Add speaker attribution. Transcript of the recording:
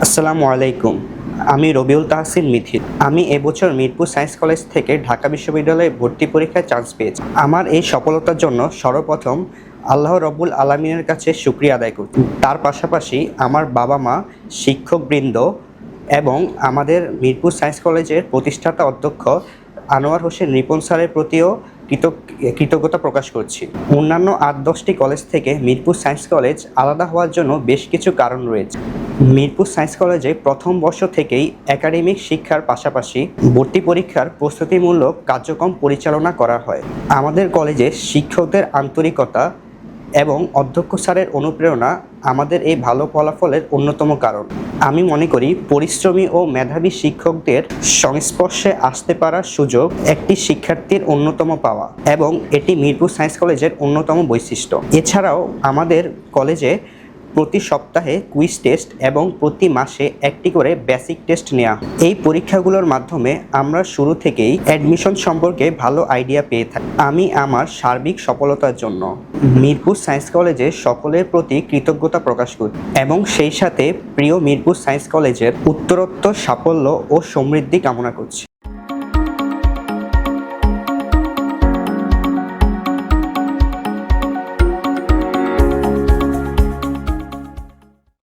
Speaker 1: আসসালামু আলাইকুম। আমি রবিউল তাহসিন মিথিল। আমি এবছর মিরপুর সায়েন্স কলেজ থেকে ঢাকা বিশ্ববিদ্যালয়ে ভর্তি পরীক্ষায় চান্স পেয়েছি। আমার এই সফলতার জন্য সর্বপ্রথম আল্লাহ রব্বুল আলামিনের কাছে শুকরিয়া আদায় করছি। তার পাশাপাশি আমার বাবা-মা, শিক্ষকবৃন্দ এবং আমাদের মিরপুর সায়েন্স কলেজের প্রতিষ্ঠাতা অধ্যক্ষ আনোয়ার হোসেন রিপন স্যারের প্রতিও কৃতজ্ঞতা প্রকাশ করছি। অন্যান্য ৮-১০টি কলেজ থেকে মিরপুর সায়েন্স কলেজ আলাদা হওয়ার জন্য বেশ কিছু কারণ রয়েছে। মিরপুর সায়েন্স কলেজে প্রথম বর্ষ থেকেই একাডেমিক শিক্ষার পাশাপাশি ভর্তি পরীক্ষার প্রস্তুতিমূলক কার্যক্রম পরিচালনা করা হয়। আমাদের কলেজে শিক্ষকদের আন্তরিকতা এবং অধ্যক্ষ স্যারের অনুপ্রেরণা আমাদের এই ভালো ফলাফলের অন্যতম কারণ। আমি মনে করি পরিশ্রমী ও মেধাবী শিক্ষকদের সংস্পর্শে আসতে পারার সুযোগ একটি শিক্ষার্থীর অন্যতম পাওয়া এবং এটি মিরপুর সায়েন্স কলেজের অন্যতম বৈশিষ্ট্য। এছাড়াও আমাদের কলেজে প্রতি সপ্তাহে কুইজ টেস্ট এবং প্রতি মাসে একটি করে বেসিক টেস্ট নেওয়া হয়। এই পরীক্ষাগুলোর মাধ্যমে আমরা শুরু থেকেই অ্যাডমিশন সম্পর্কে ভালো আইডিয়া পেয়ে থাকি। আমি আমার সার্বিক সফলতার জন্য মিরপুর সায়েন্স কলেজে সকলের প্রতি কৃতজ্ঞতা প্রকাশ করি এবং সেই সাথে প্রিয় মিরপুর সায়েন্স কলেজের উত্তরোত্তর সাফল্য ও সমৃদ্ধি কামনা করছি।